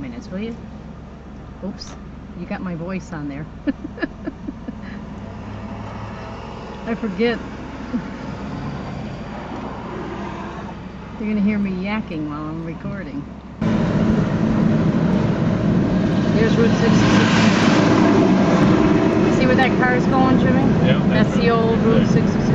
minutes, will you? Oops, you got my voice on there. I forget. You're gonna hear me yakking while I'm recording. Here's Route 66. See where that car is going, Jimmy? Yeah. That's the old Route 66.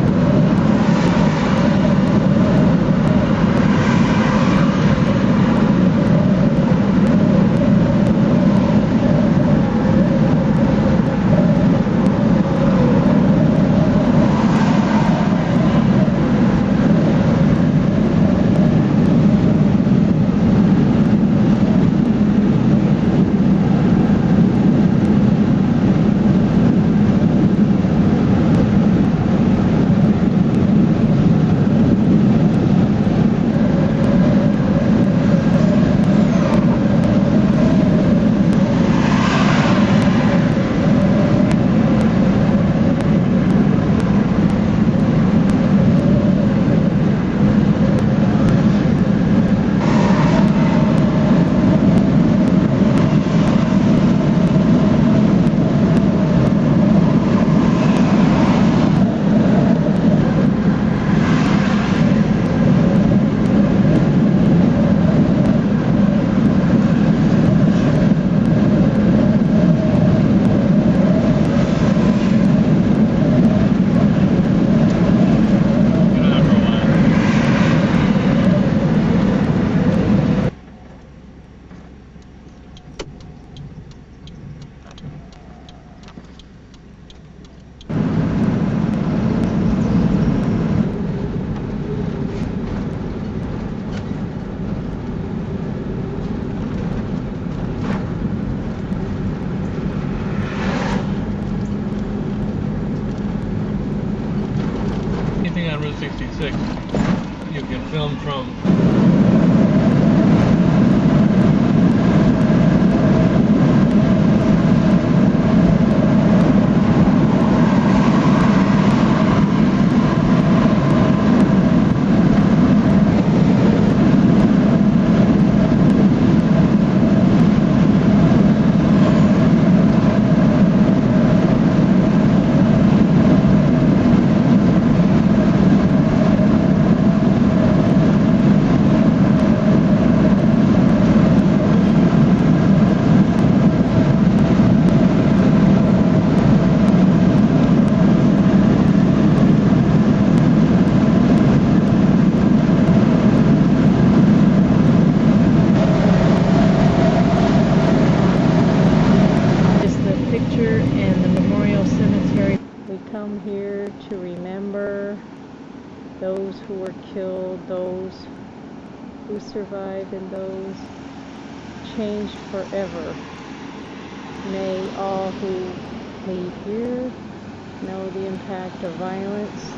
On Route 66, you can film from here to remember those who were killed, those who survived, and those changed forever. May all who leave here know the impact of violence.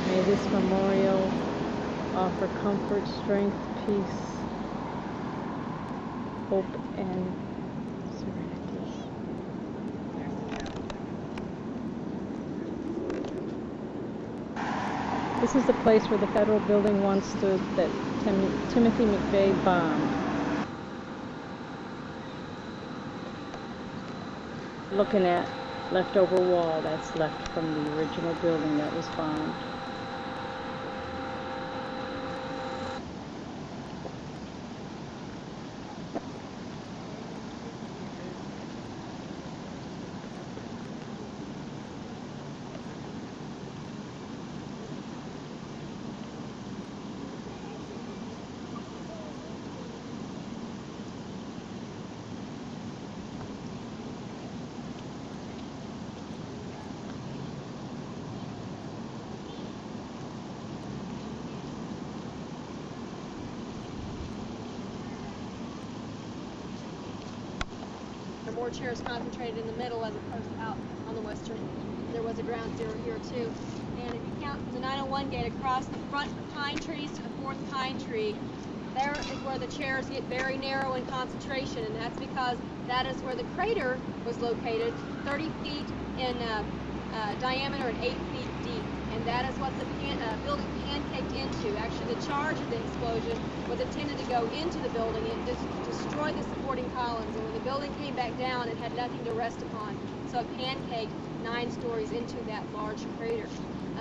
May this memorial offer comfort, strength, peace, hope, and serenity. This is the place where the federal building once stood that Timothy McVeigh bombed. Looking at leftover wall that's left from the original building that was bombed. More chairs concentrated in the middle as opposed to out on the western. There was a ground zero here too. And if you count from the 901 gate across the front pine trees to the fourth pine tree, there is where the chairs get very narrow in concentration, and that's because that is where the crater was located, 30 feet in diameter and 8 feet deep. And and that is what the building pancaked into. Actually, the charge of the explosion was intended to go into the building and destroy the supporting columns, and when the building came back down, it had nothing to rest upon, so it pancaked 9 stories into that large crater.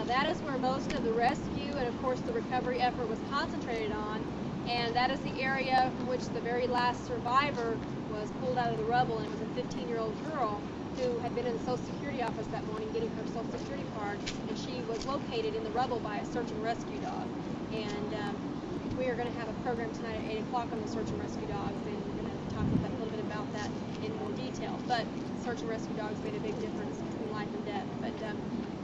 That is where most of the rescue and, of course, the recovery effort was concentrated on, and that is the area from which the very last survivor was pulled out of the rubble, and it was a 15-year-old girl who had been in the Social Security office that morning getting her Social Security card, and she was located in the rubble by a search and rescue dog. And we are going to have a program tonight at 8 o'clock on the search and rescue dogs, and we're going to talk a little bit about that in more detail. But search and rescue dogs made a big difference between life and death. But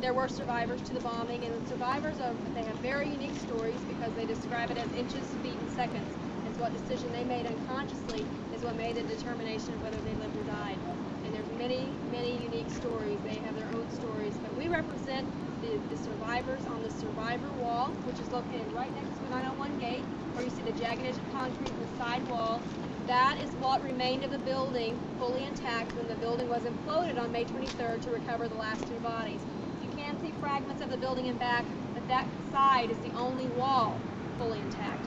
there were survivors to the bombing, and the survivors they have very unique stories because they describe it as inches, feet, and seconds. It's what decision they made unconsciously is what made the determination of whether they lived or died. And there's many, many unique stories. They have their own stories, but we represent the survivors on the survivor wall, which is located right next to the 901 gate, where you see the jagged edge of concrete in the side wall. That is what remained of the building, fully intact, when the building was imploded on May 23rd to recover the last 2 bodies. You can see fragments of the building in back, but that side is the only wall fully intact.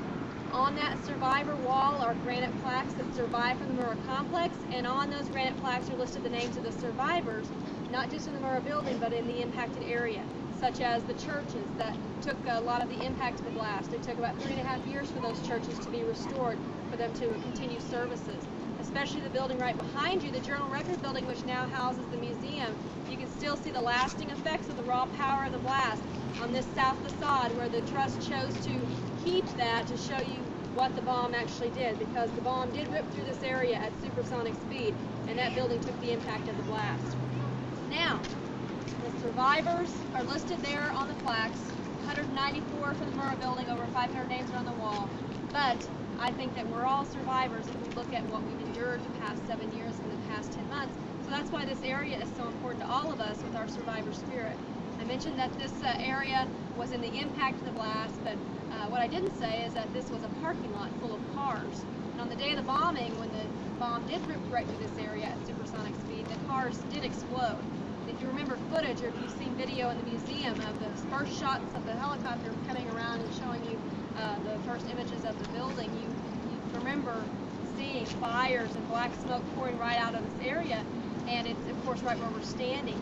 On that survivor wall are granite plaques that survived from the Murrah complex, and on those granite plaques are listed the names of the survivors, not just in the Murrah building, but in the impacted area, such as the churches that took a lot of the impact of the blast. It took about 3.5 years for those churches to be restored, for them to continue services. Especially the building right behind you, the Journal Record building, which now houses the museum. You can still see the lasting effects of the raw power of the blast on this south facade, where the trust chose to keep that to show you what the bomb actually did, because the bomb did rip through this area at supersonic speed, and that building took the impact of the blast. Now, the survivors are listed there on the plaques, 194 for the Murrah building, over 500 names are on the wall, but I think that we're all survivors if we look at what we've endured the past 7 years and the past 10 months, so that's why this area is so important to all of us with our survivor spirit. I mentioned that this area was in the impact of the blast, but what I didn't say is that this was a parking lot full of cars. And on the day of the bombing, when the bomb did rip right through this area at supersonic speed, the cars did explode. And if you remember footage, or if you've seen video in the museum of the first shots of the helicopter coming around and showing you the first images of the building, you remember seeing fires and black smoke pouring right out of this area, and it's of course right where we're standing.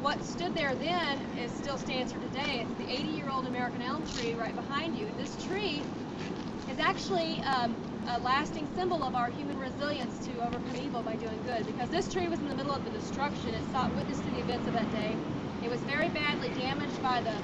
What stood there then still stands here today. It's the 80-year-old American elm tree right behind you. This tree is actually a lasting symbol of our human resilience to overcome evil by doing good, because this tree was in the middle of the destruction. It sought witness to the events of that day. It was very badly damaged by the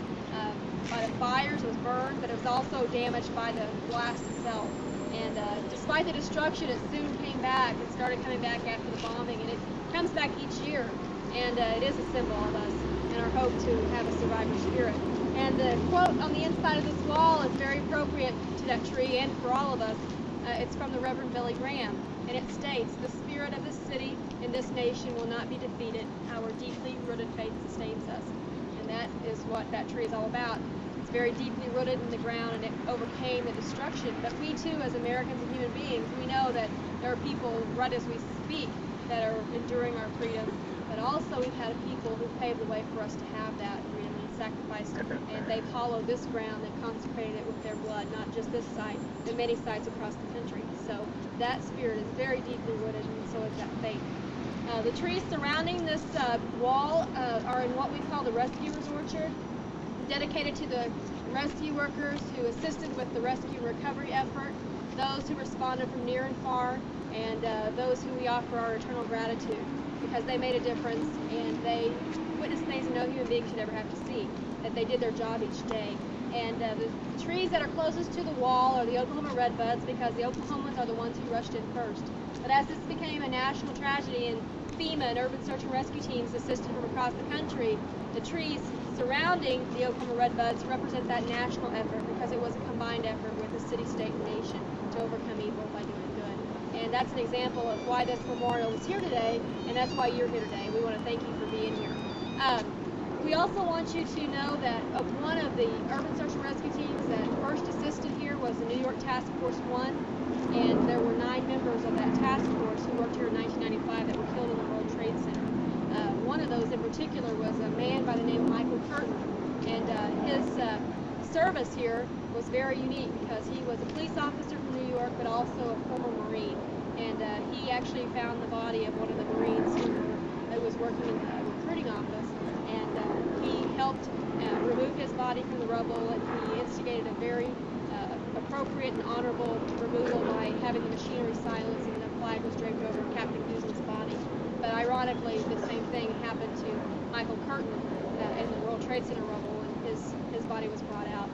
fires. It was burned, but it was also damaged by the blast itself. And despite the destruction, it soon came back. It started coming back after the bombing, and it comes back each year. And it is a symbol of us and our hope to have a survivor spirit. And the quote on the inside of this wall is very appropriate to that tree and for all of us. It's from the Reverend Billy Graham, and it states, "The spirit of this city and this nation will not be defeated. Our deeply rooted faith sustains us." And that is what that tree is all about. It's very deeply rooted in the ground, and it overcame the destruction. But we too, as Americans and human beings, we know that there are people right as we speak that are enduring our freedom. But also we've had people who paved the way for us to have that freedom and sacrifice, and they've hollowed this ground and consecrated it with their blood, not just this site, but many sites across the country. So that spirit is very deeply rooted, and so is that faith. The trees surrounding this wall are in what we call the rescuer's orchard, dedicated to the rescue workers who assisted with the rescue and recovery effort, those who responded from near and far, and those who we offer our eternal gratitude, because they made a difference and they witnessed things that no human being should ever have to see, that they did their job each day. And the trees that are closest to the wall are the Oklahoma redbuds, because the Oklahomans are the ones who rushed in first. But as this became a national tragedy and FEMA and urban search and rescue teams assisted from across the country, the trees surrounding the Oklahoma redbuds represent that national effort, because it was a combined effort with the city, state, and nation to overcome evil by doing good. And that's an example of why this memorial is here today, and that's why you're here today. We want to thank you for being here. We also want you to know that one of the urban search and rescue teams that first assisted here was the New York Task Force 1, and there were 9 members of that task force who worked here in 1995 that were killed in the World Trade Center. One of those in particular was a man by the name of Michael Curtin, And his service here was very unique because he was a police officer from New York, but also a former Marine. And he actually found the body of one of the Marines who was working in the recruiting office, and he helped remove his body from the rubble, and he instigated a very appropriate and honorable removal by having the machinery silenced, and the flag was draped over Captain Guzman's body. But ironically, the same thing happened to Michael Curtin in the World Trade Center rubble, and his body was brought out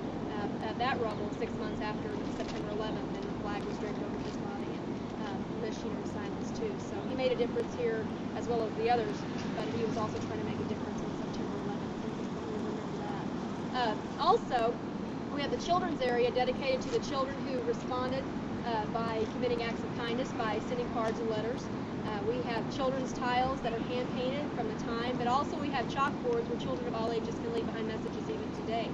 of that rubble 6 months after September 11th, and the flag was draped over his body, and machinery silenced too. So he made a difference here as well as the others, but he was also trying to make a difference on September 11th. So we remember that. Also, we have the children's area dedicated to the children who responded by committing acts of kindness by sending cards and letters. We have children's tiles that are hand painted from the time, but also we have chalkboards where children of all ages can leave behind messages even today.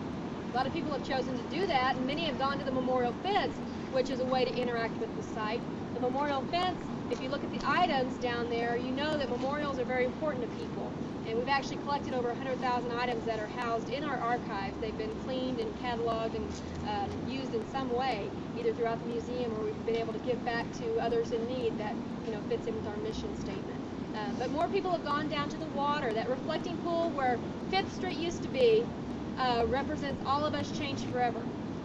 A lot of people have chosen to do that, and many have gone to the memorial fence, which is a way to interact with the site. The memorial fence, if you look at the items down there, you know that memorials are very important to people. And we've actually collected over 100,000 items that are housed in our archives. They've been cleaned and cataloged and used in some way, either throughout the museum or we've been able to give back to others in need that fits in with our mission statement. But more people have gone down to the water. That reflecting pool where 5th Street used to be represents all of us changed forever.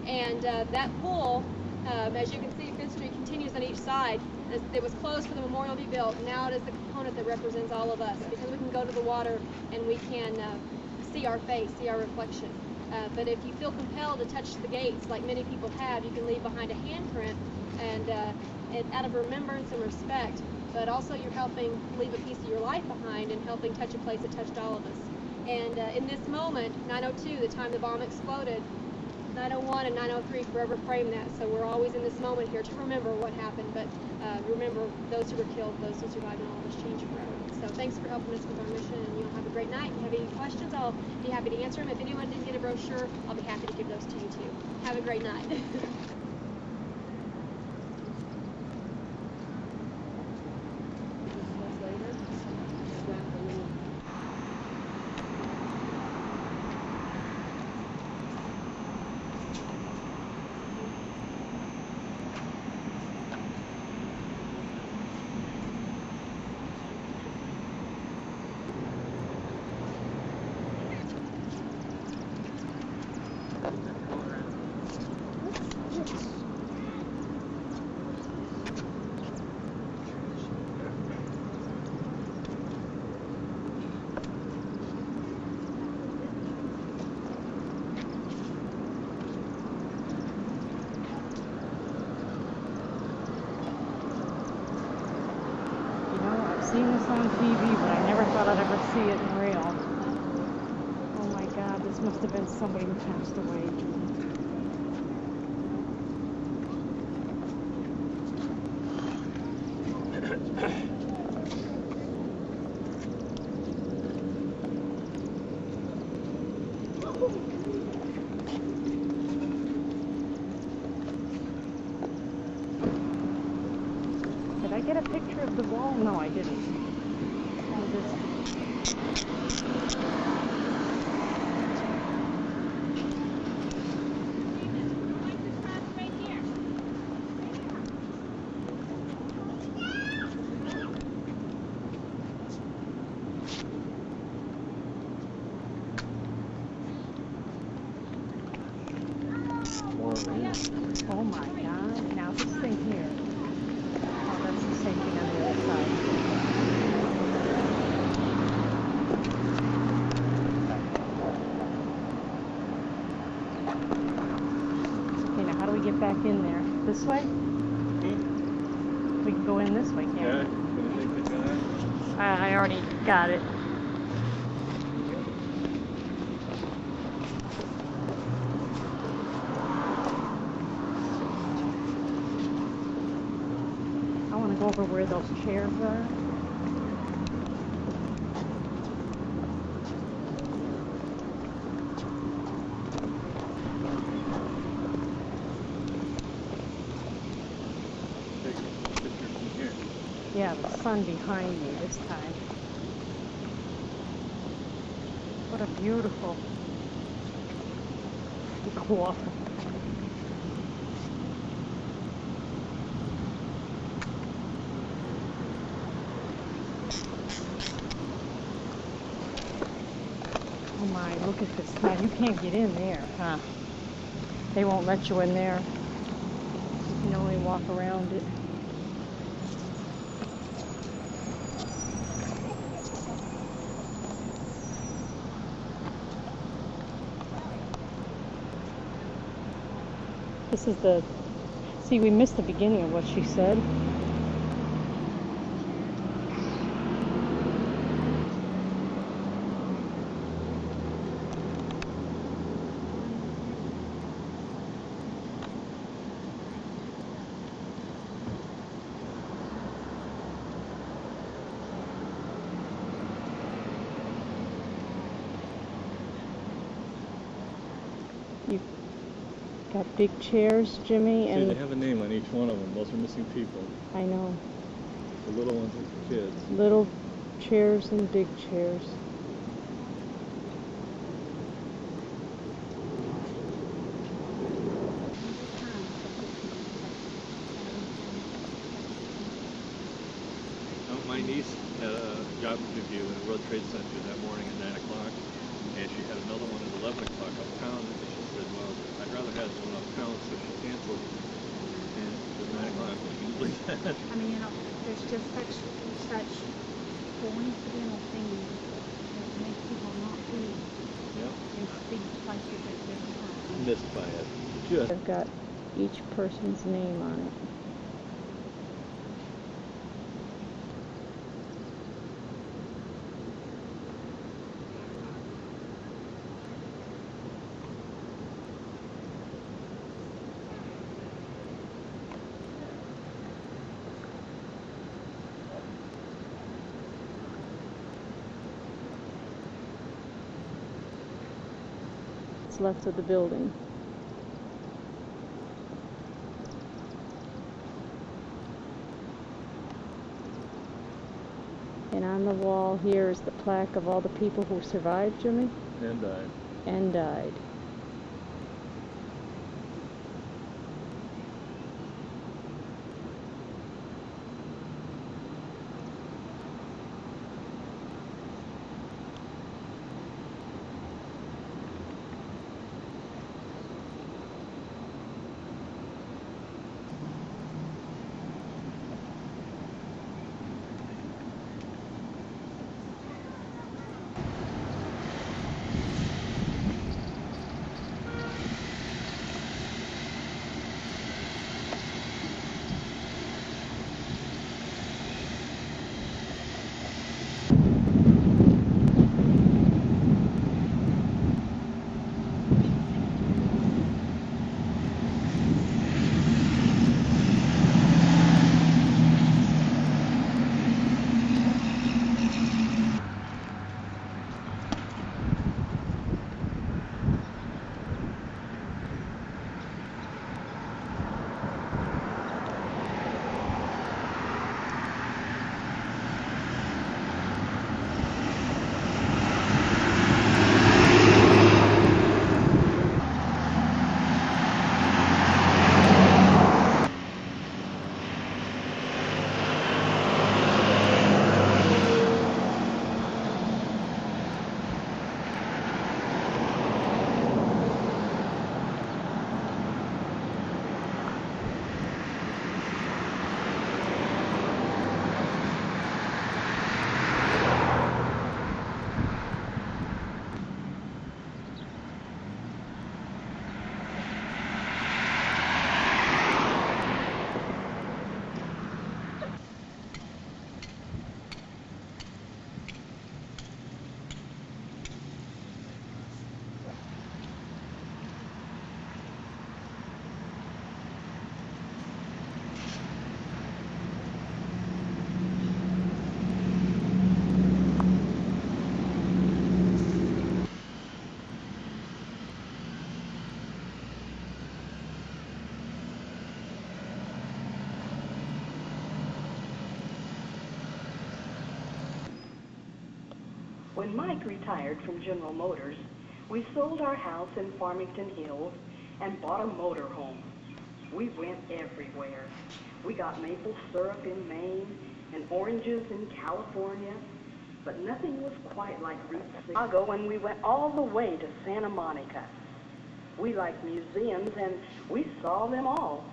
And that pool, as you can see, 5th Street continues on each side. It was closed for the memorial to be built. Now it is the component that represents all of us, because we can go to the water and we can see our face, see our reflection. But if you feel compelled to touch the gates, like many people have, you can leave behind a handprint, and out of remembrance and respect, but also you're helping leave a piece of your life behind and helping touch a place that touched all of us. And in this moment, 9:02, the time the bomb exploded, 9:01 and 9:03 forever frame that. So we're always in this moment here to remember what happened, but remember those who were killed, those who survived, and all of us changed forever. So thanks for helping us with our mission, and you'll have a great night. If you have any questions, I'll be happy to answer them. If anyone didn't get a brochure, I'll be happy to give those to you too. Have a great night. I've seen this on TV, but I never thought I'd ever see it in real. Oh my God, this must have been somebody who passed away. Did I get a picture of the wall? No, I didn't. Oh my God, now this thing here. Oh, that's the same thing on the other side. Okay, now how do we get back in there? This way? We can go in this way, can't we? I already got it. Go over where those chairs are. Yeah, the sun behind me this time. What a beautiful Go off. Oh my, look at this. Now you can't get in there, huh? They won't let you in there. You can only walk around it. This is the... See, we missed the beginning of what she said. You got big chairs, Jimmy, and... See, they have a name on each one of them. Those are missing people. I know. The little ones are for kids. Little chairs and big chairs. My niece had a job interview in the World Trade Center that morning at 9 o'clock, and she had another one at 11 o'clock uptown, and she said, well, I'd rather have the one uptown, so she canceled, and at 9 o'clock, we can believe that. I mean, you know, there's just such coincidental things that make people not be in big places at this time. Missed by it. Just. I've got each person's name on it. Left of the building. And on the wall here is the plaque of all the people who survived, Jimmy? And died. And died. When Mike retired from General Motors, We sold our house in Farmington Hills and bought a motor home. We went everywhere. We got maple syrup in Maine and oranges in California, but nothing was quite like Route 66. And we went all the way to Santa Monica. We liked museums and we saw them all,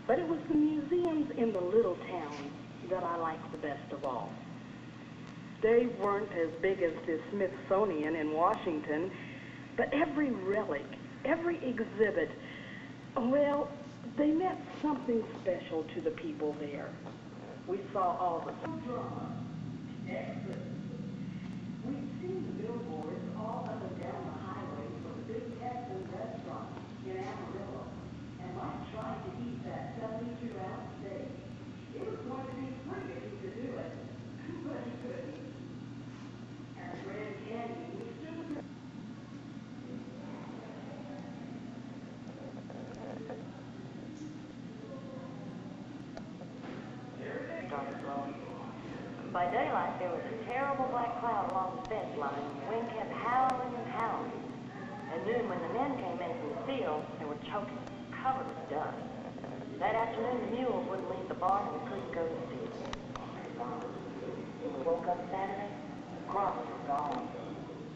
but it was the museums in the little town that I liked the best of all. They weren't as big as the Smithsonian in Washington, but every relic, every exhibit, well, they meant something special to the people there. We saw all the drama, exits. We'd seen the billboards all up and down the highway for the big Texan restaurant in Amarillo, and Mike tried to eat that 72-ounce steak. It was going to be free if he could do it, but he couldn't. At the Grand Canyon, we stood at started blowing. By daylight, there was a terrible black cloud along the fence line, and the wind kept howling and howling. At noon, when the men came in from the field, they were choking, covered with dust. That afternoon, the mules wouldn't leave the barn, and we couldn't go to the field. When we woke up Saturday, the crops were gone.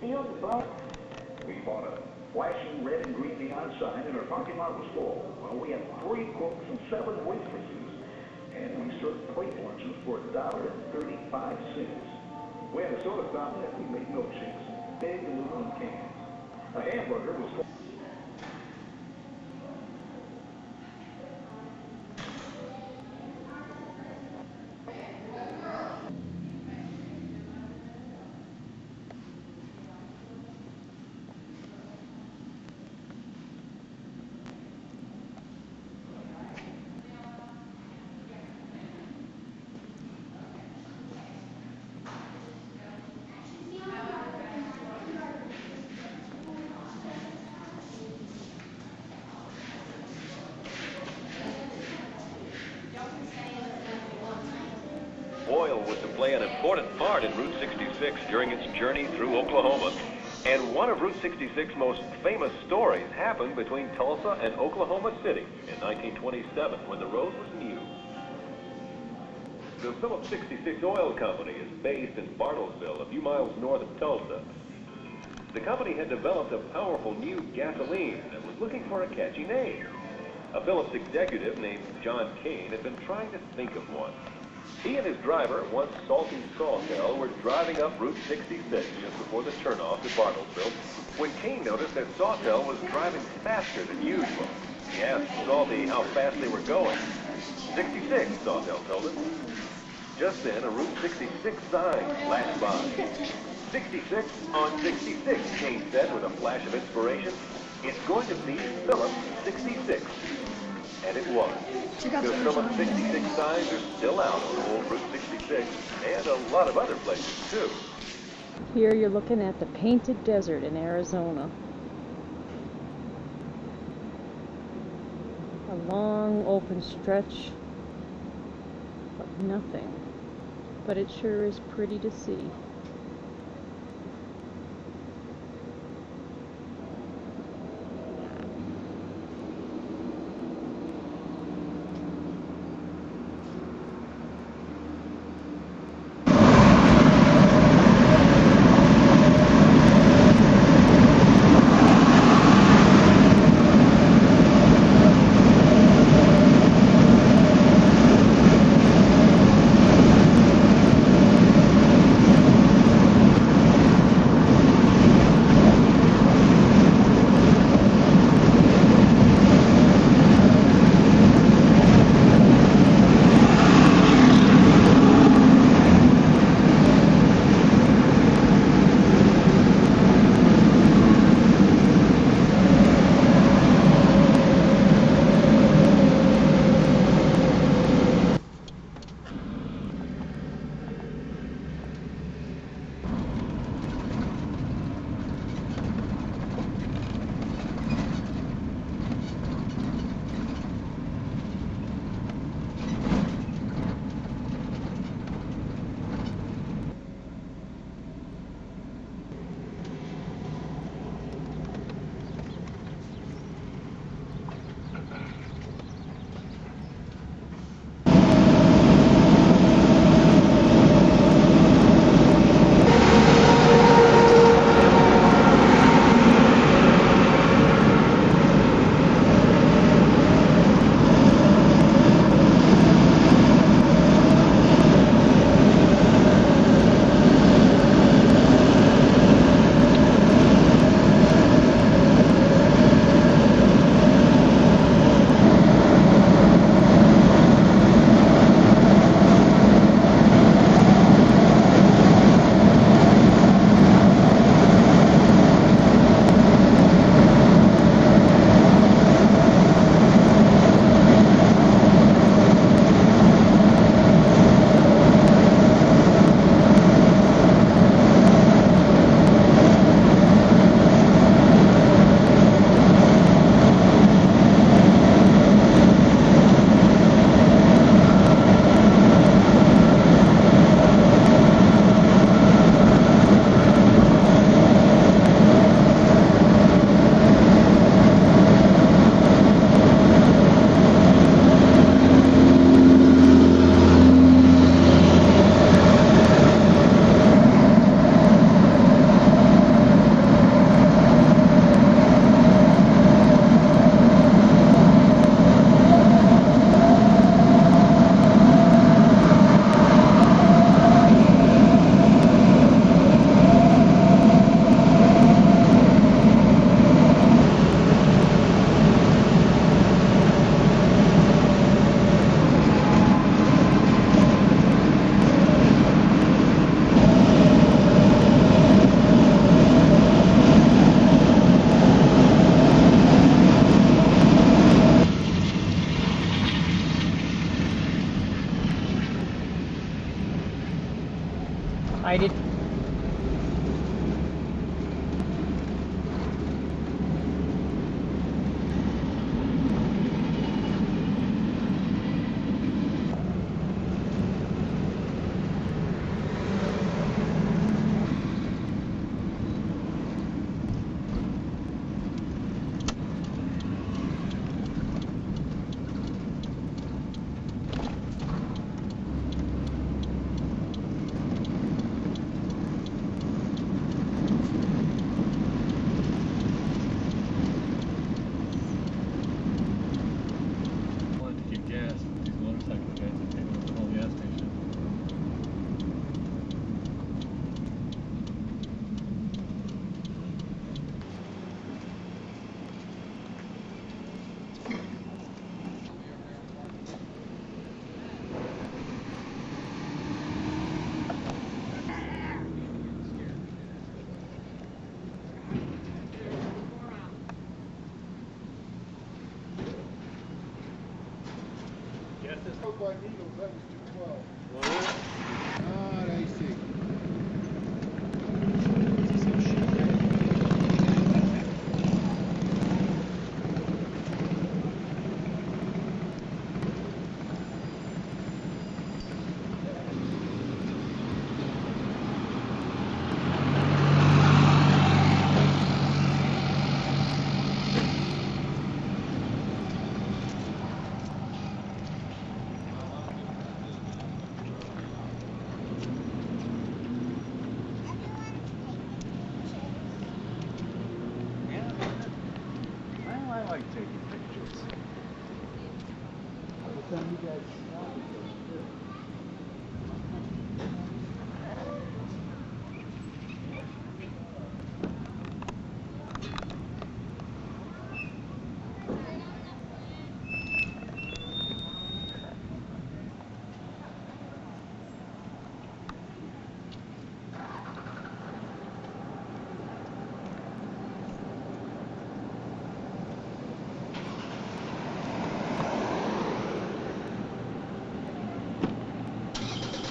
Fields were blown. We bought a flashing red and green neon sign, and our parking lot was full. Well, we had 3 cooks and 7 waitresses. And we served plate lunches for $1.35. We had a soda fountain and we made milkshakes, big aluminum cans. A hamburger was Oil was to play an important part in Route 66 during its journey through Oklahoma. And one of Route 66's most famous stories happened between Tulsa and Oklahoma City in 1927 when the road was new. The Phillips 66 Oil Company is based in Bartlesville, a few miles north of Tulsa. The company had developed a powerful new gasoline and was looking for a catchy name. A Phillips executive named John Kane had been trying to think of one. He and his driver, once Salty Sawtell, were driving up Route 66 just before the turnoff to Bartlesville when Kane noticed that Sawtell was driving faster than usual. He asked Salty how fast they were going. 66, Sawtell told him. Just then, a Route 66 sign flashed by. 66 on 66, Kane said with a flash of inspiration. It's going to be Phillips 66. And it was. The Phillips 66 signs are still out on old Route 66 and a lot of other places too. Here you're looking at the Painted Desert in Arizona. A long open stretch of nothing, but it sure is pretty to see. I did. Wanted to keep gas. These motorcycle guys are taking up the whole gas station. Gas this By needles, that was 212. one. Ah, they see. Well, I like taking pictures. Every time you guys stop, it goes through.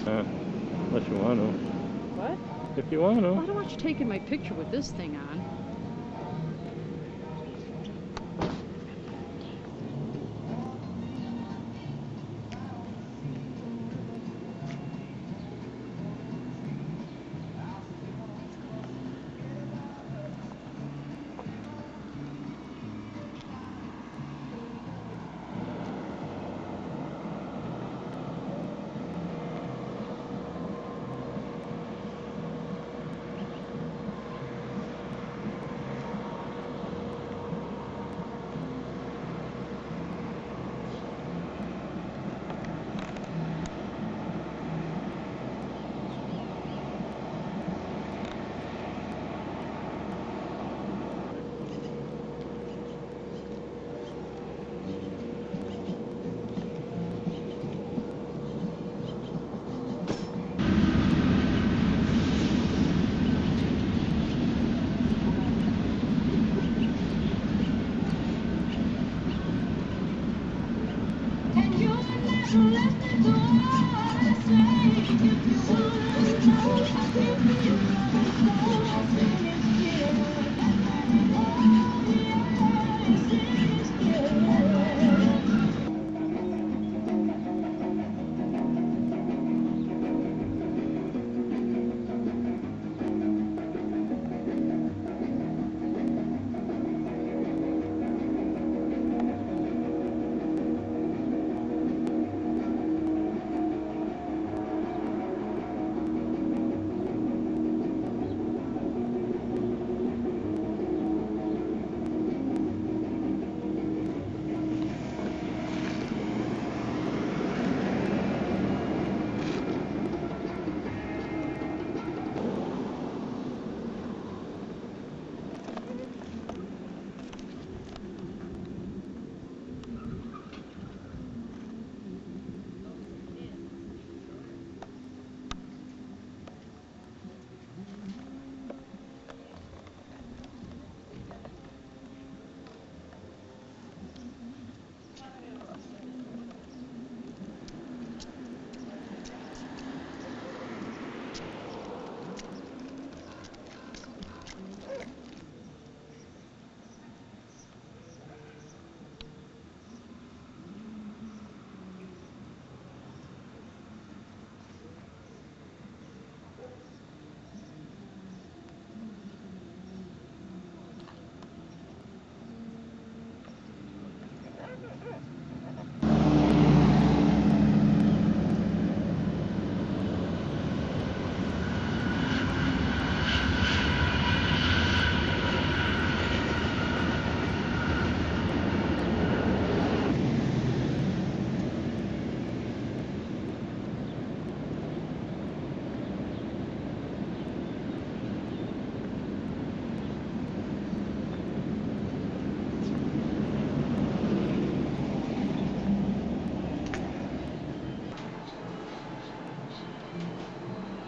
Unless you want to. What? If you want Well, I to. don't want you taking my picture with this thing on.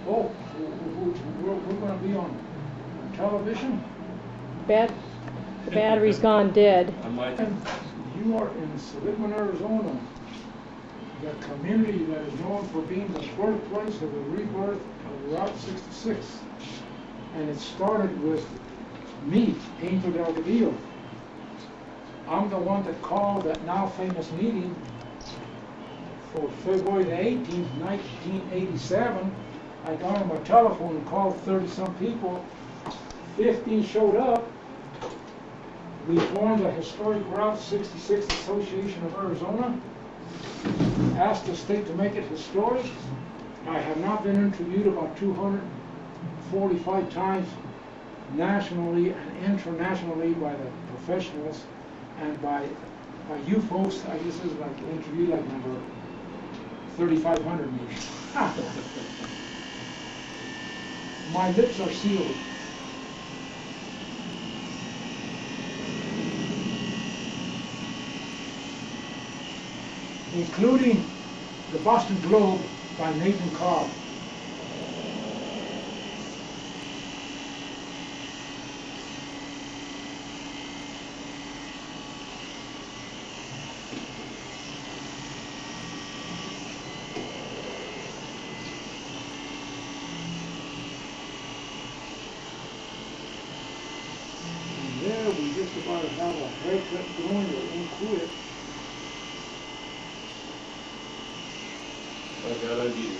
Oh, we're gonna be on television? The battery's gone dead. And you are in Seligman, Arizona, the community that is known for being the birthplace of the rebirth of Route 66. And it started with me, Angel Delgadillo. I'm the one that called that now famous meeting for February the 18th, 1987. I got on my telephone and called 30-some people. 15 showed up. We formed the Historic Route 66 Association of Arizona. Asked the state to make it historic. I have not been interviewed about 245 times nationally and internationally by the professionals and by you folks. I guess this is like interview like number 3,500 maybe. My lips are sealed. Including the Boston Globe by Nathan Cobb. And there we just about have a haircut going that won't quit. I got a video of it.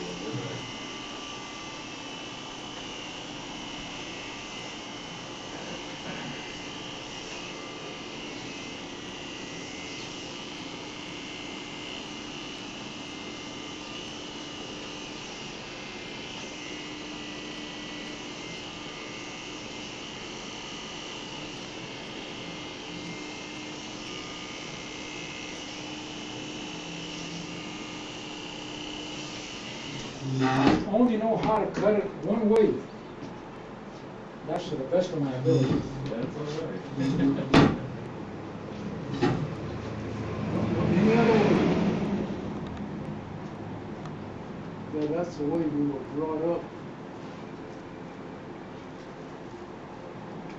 I only know how to cut it one way. That's to the best of my ability. That's all right. Any other way. Yeah, that's the way we were brought up.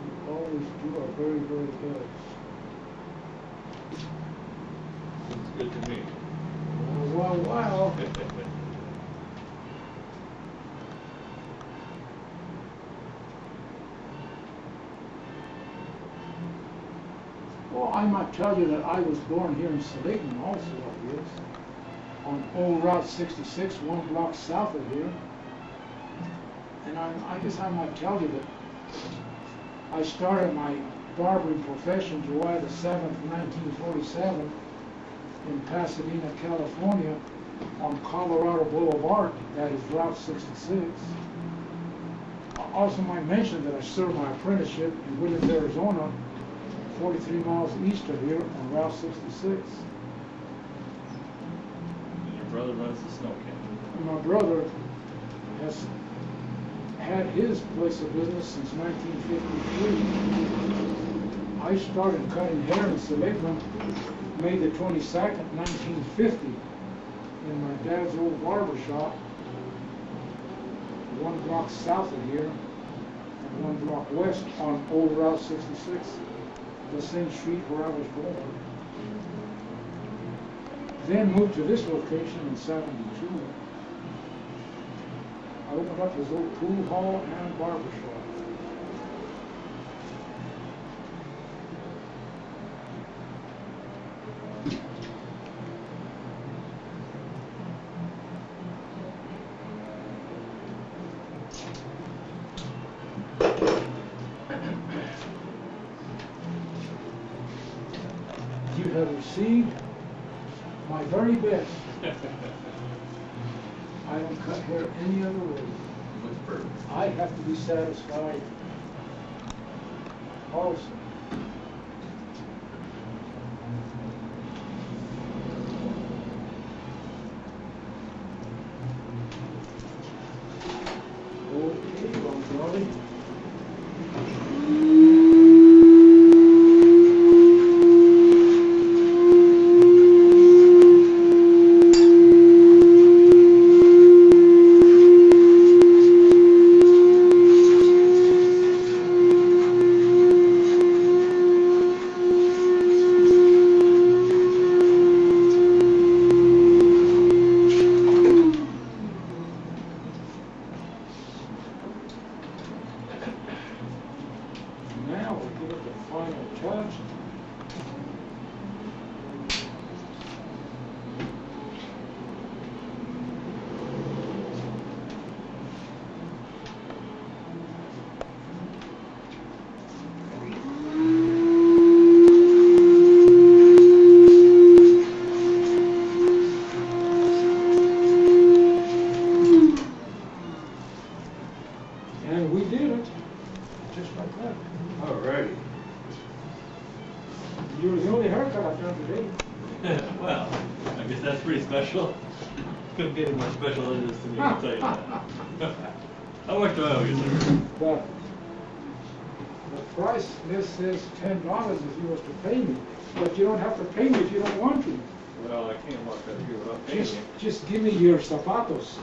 We always do our very, very best. It's good to me. Wow. Well, I might tell you that I was born here in Seligman also, I guess, on old Route 66, 1 block south of here. And I guess I might tell you that I started my barbering profession July the 7th, 1947 in Pasadena, California on Colorado Boulevard, that is Route 66. I also might mention that I served my apprenticeship in Woodlands, Arizona, 43 miles east of here on Route 66. And your brother runs the snow camp. And my brother has had his place of business since 1953. I started cutting hair in Seligman May the 22nd, 1950 in my dad's old barber shop, 1 block south of here and 1 block west on old Route 66. The same street where I was born. Then moved to this location in 72. I opened up his old pool hall and barber shop. You have received my very best. I don't cut hair any other way. Looks perfect. I have to be satisfied also. Okay, well, Charlie. final touch. And we did it, just like that. Alrighty. You were the only haircut I've done today. Well, I guess that's pretty special. Couldn't get any more special than this to me, I'll tell you that. How much do I owe you, sir? The price list says $10 if you was to pay me, but you don't have to pay me if you don't want to. Well, I can't walk out of here without paying you. Just give me your zapatos.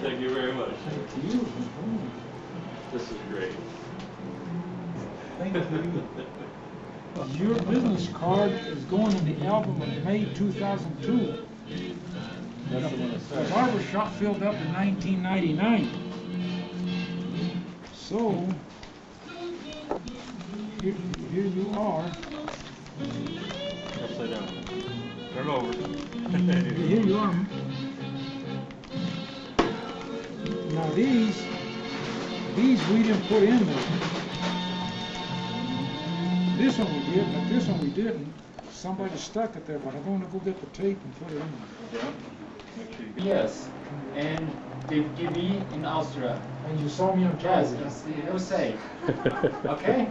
Thank you very much. Thank you. This is great. Thank you. Your business card is going in the album of May 2002. That's the one I The started. barber shop filled up in 1999. So, here you are. Upside down. Turn over. Here you are. Now these we didn't put in there. This one we did, but this one we didn't. Somebody stuck it there, but I'm going to go get the tape and put it in. Yeah. Make sure you get Yes, and they give me in Austria. And you saw me on Yes, television. you say. Okay?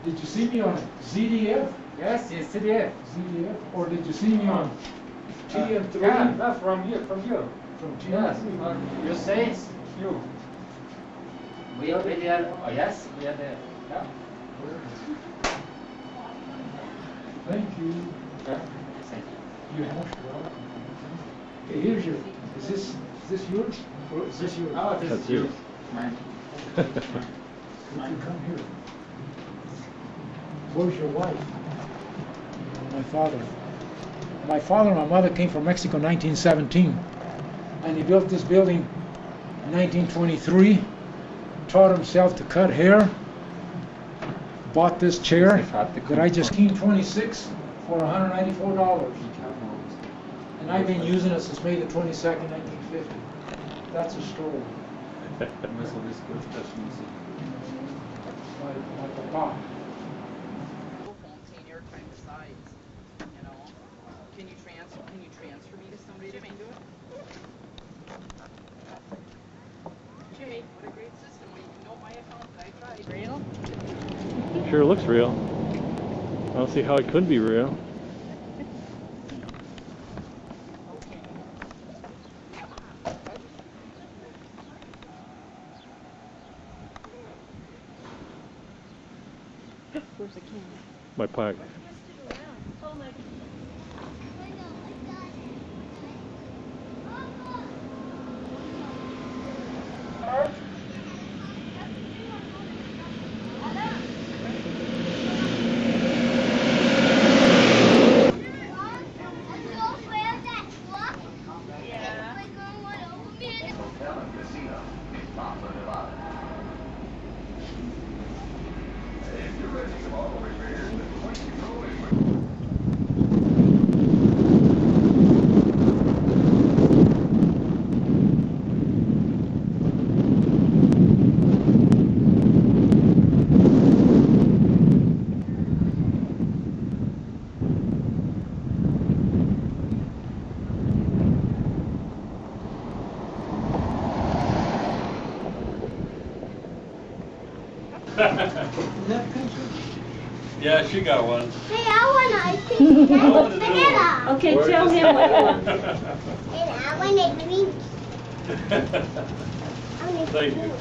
Did you see me on ZDF? Yes, it's CDF. ZDF? Or did you see me on TN3? Yeah, that's from you. From Yes, TN3? you say it's you. We are there. Oh, yes, we are there. Yeah. Thank you. Yeah. Thank you. You're most welcome. Okay, here's your, is this yours? Or is this yours? Oh, this That's is you. yours. Mine. If you come here. Where's your wife? My father. My father and my mother came from Mexico in 1917. And he built this building in 1923. Taught himself to cut hair. Bought this chair that I just cleaned 26 for $194. And I've been using it since May the 22nd, 1950. That's a story. My papa. Maintain airtime besides, you know. Can you transfer me to somebody that can do it? Jimmy, what a great system. Well, you can know my account that I tried. Real? Sure looks real. I don't see how it could be real. Where's the camera? My pocket. Yeah, she got one. Hey, I want ice cream. I wanna do Vanilla. Okay, Where's tell this him what you one? want. And I want a green. I want a Thank green. you.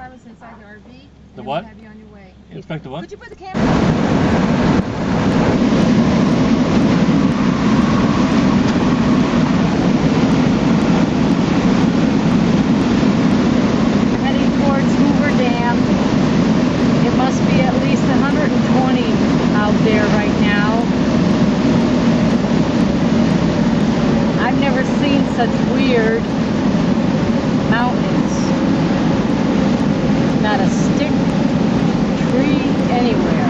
fireworks inside the RV. And The then what? We'll have you on your way. Inspect the what? Could you put the camera? Heading towards Hoover Dam. It must be at least 120 out there right now. I've never seen such weird mountains. Not a stick, tree anywhere.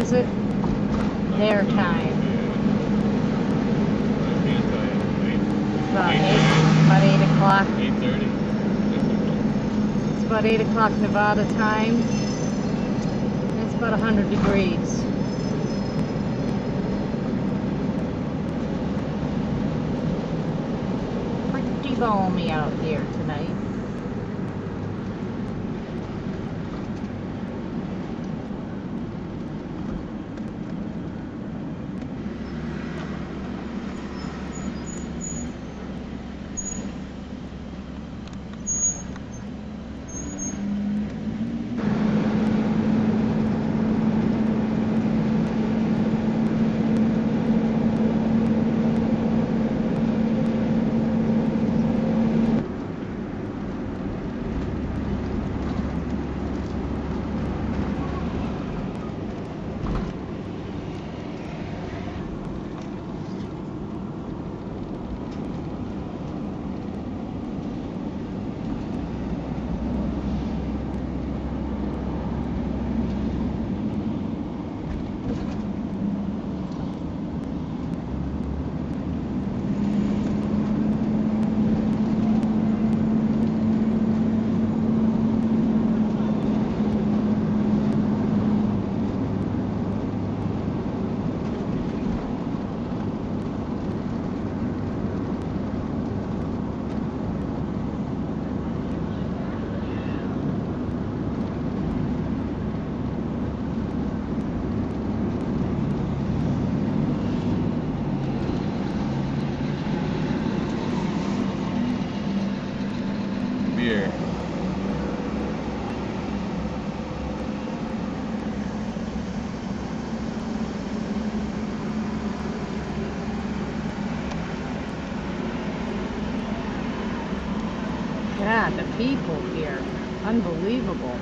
is it? Their time. It's about 8 o'clock. 8:30. It's about 8 o'clock Nevada time. It's about 100 degrees. Pretty balmy out here tonight. Beer. God, the people here. Unbelievable.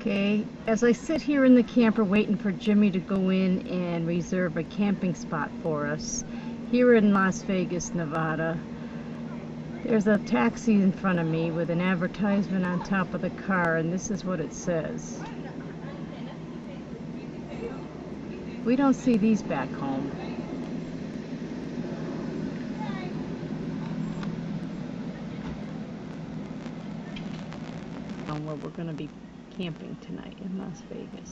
Okay, as I sit here in the camper waiting for Jimmy to go in and reserve a camping spot for us, here in Las Vegas, Nevada, there's a taxi in front of me with an advertisement on top of the car, and this is what it says. We don't see these back home. Where we're going to be camping tonight in Las Vegas.